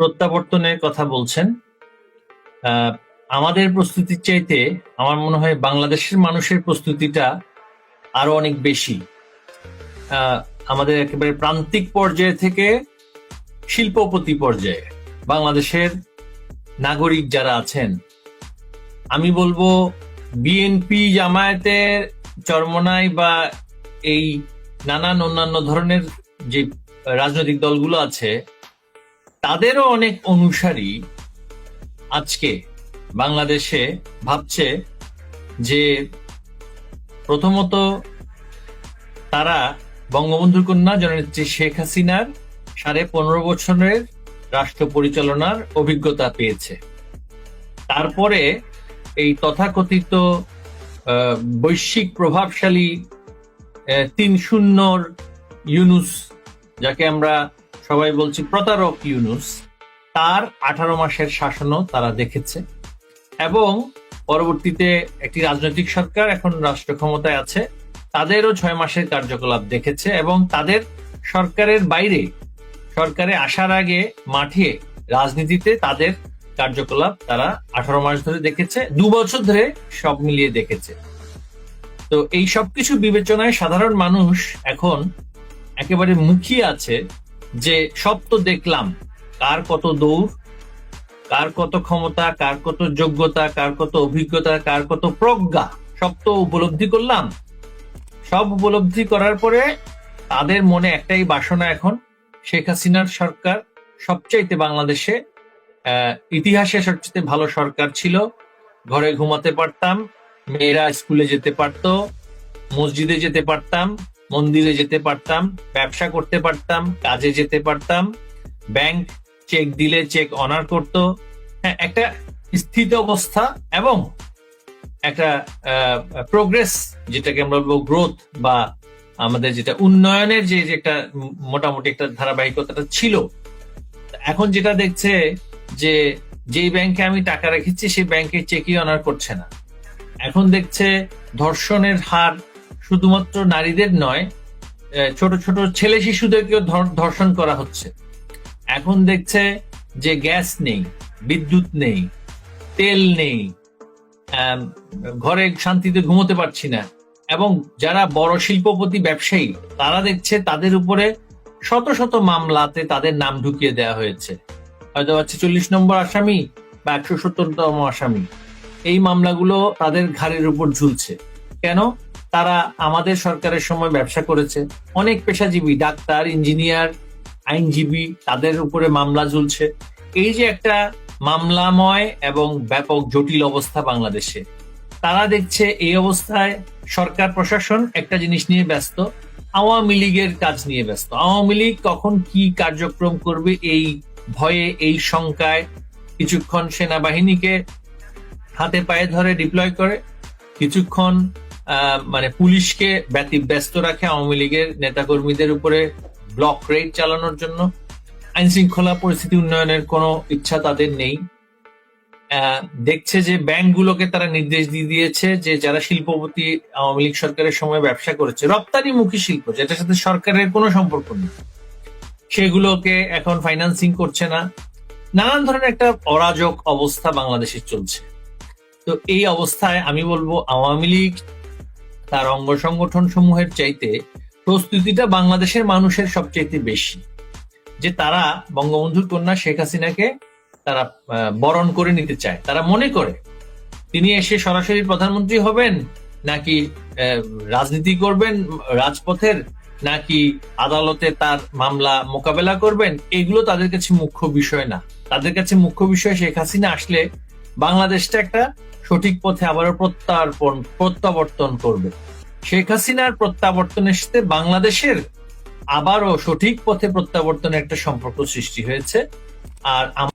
প্রত্যাবর্তনের কথা বলছেন। আমাদের প্রস্তুতির চাইতে আমার মনে হয় বাংলাদেশের মানুষের প্রস্তুতিটা আরো অনেক বেশি। আমাদের একেবারে প্রান্তিক পর্যায়ে থেকে শিল্পপতি পর্যায়ে বাংলাদেশের নাগরিক যারা আছেন, আমি বলবো বিএনপি জামায়াতের চরমনাই বা এই নানান অন্যান্য ধরনের যে রাজনৈতিক দলগুলো আছে, তাদেরও অনেক অনুসারী আজকে বাংলাদেশে ভাবছে যে প্রথমত তারা বঙ্গবন্ধুর কন্যা জননেত্রী শেখ হাসিনার 15.5 বছরের রাষ্ট্র পরিচালনার অভিজ্ঞতা পেয়েছে। তারপরে এই তথাকথিত বৈশ্বিক প্রভাবশালী 3-0 ইউনুস, যাকে আমরা সবাই বলছি প্রতারক ইউনুস, তার 18 মাসের শাসনও তারা দেখেছে এবং পরবর্তীতে একটি রাজনৈতিক সরকার এখন রাষ্ট্র ক্ষমতায় আছে, তাদেরও 6 মাসের কার্যকলাপ দেখেছে এবং তাদের সরকারের বাইরে, সরকারে আসার আগে মাঠে রাজনীতিতে তাদের কার্যকলাপ তারা 18 মাস ধরে দেখেছে, 2 বছর ধরে সব মিলিয়ে দেখেছে। তো এই সবকিছু বিবেচনায় সাধারণ মানুষ এখন একেবারে মুখিয়ে আছে যে সব তো দেখলাম, কার কত দৌড়, কার কত ক্ষমতা, কার কত যোগ্যতা, কার কত অভিজ্ঞতা, কার কত প্রজ্ঞা, সব তো উপলব্ধি করলাম। সব উপলব্ধি করার পরে তাদের মনে একটাই বাসনা, এখন শেখ হাসিনার সরকার সবচাইতে বাংলাদেশে ইতিহাসে সবচেয়ে ভালো সরকার ছিল। ঘরে ঘুমাতে পারতাম, মেয়েরা স্কুলে যেতে পারত, মসজিদে যেতে পারতাম, মন্দিরে যেতে পারতাম, ব্যবসা করতে পারতাম, কাজে যেতে পারতাম, ব্যাংক চেক দিলে চেক অনার করত। হ্যাঁ, একটা স্থিত অবস্থা এবং একটা প্রোগ্রেস, যেটাকে আমরা বলবো গ্রোথ বা আমাদের যেটা উন্নয়নের যে একটা মোটামুটি একটা ধারাবাহিকতাটা ছিল। এখন যেটা দেখছে যে যেই ব্যাংকে আমি টাকা রেখেছি সেই ব্যাংকে চেকই অনার করছে না। এখন দেখছে ধর্ষণের হার শুধুমাত্র নারীদের নয়, ছোট ছোট ছেলে শিশুদেরকেও ধর্ষণ করা হচ্ছে। এখন দেখছে যে গ্যাস নেই, বিদ্যুৎ নেই, তেল নেই, ঘরে শান্তিতে ঘুমোতে পারছি না। এবং যারা বড় শিল্পপতি ব্যবসায়ী, তারা দেখছে তাদের উপরে শত শত মামলাতে তাদের নাম ঢুকিয়ে দেওয়া হয়েছে, হয়তো 46 নম্বর আসামি বা 170তম আসামি। এই মামলাগুলো তাদের ঘাড়ের উপর ঝুলছে। কেন? তারা আমাদের সরকারের সময় ব্যবসা করেছে। অনেক পেশাজীবী, ডাক্তার, ইঞ্জিনিয়ার, আইনজীবী, তাদের উপরে মামলা ঝুলছে। এই যে একটা মামলাময় এবং ব্যাপক জটিল অবস্থা বাংলাদেশে, তারা দেখছে এই অবস্থায় সরকার প্রশাসন একটা জিনিস নিয়ে ব্যস্ত, আওয়ামী লীগের কাজ নিয়ে ব্যস্ত। আওয়ামী লীগ কখন কি কার্যক্রম করবে এই ভয়ে, এই শঙ্কায় কিছুক্ষণ সেনাবাহিনীকে হাতে পায়ে ধরে ডিপ্লয় করে, কিছুক্ষণ মানে পুলিশকে ব্যস্ত রাখে আওয়ামী লীগের নেতাকর্মীদের উপরে ব্লক রেড চালানোর জন্য। আইন শৃঙ্খলা পরিস্থিতি উন্নয়নের কোনো ইচ্ছা তাদের নেই। দেখছে যে ব্যাংকগুলোকে তারা নির্দেশ দিয়ে দিয়েছে যে যারা শিল্পপতি আওয়ামী লীগ সরকারের সময় ব্যবসা করেছে, রপ্তানিমুখী শিল্প, যেটার সাথে সরকারের কোনো সম্পর্ক নেই, সেগুলোকে এখন ফাইন্যান্সিং করছে না। নানান ধরনের একটা অরাজক অবস্থা বাংলাদেশে চলছে। তো এই অবস্থায় আমি বলবো আওয়ামী লীগ তার অঙ্গ সংগঠন সমূহের চাইতে প্রস্তুতিটা বাংলাদেশের মানুষের সবচাইতে বেশি, যে তারা বঙ্গবন্ধুর কন্যা শেখ হাসিনাকে তারা বরণ করে নিতে চায়। তারা মনে করে তিনি এসে সরাসরি প্রধানমন্ত্রী হবেন, নাকি রাজনীতি করবেন রাজপথের, নাকি আদালতে তার মামলা মোকাবেলা করবেন, এগুলো তাদের কাছে মুখ্য বিষয় না। তাদের কাছে মুখ্য বিষয় শেখ হাসিনা আসলে বাংলাদেশটা একটা সঠিক পথে আবারও প্রত্যাবর্তন করবে। শেখ হাসিনার প্রত্যাবর্তনের সাথে বাংলাদেশের আবারও সঠিক পথে প্রত্যাবর্তনের একটা সম্পর্ক সৃষ্টি হয়েছে। আর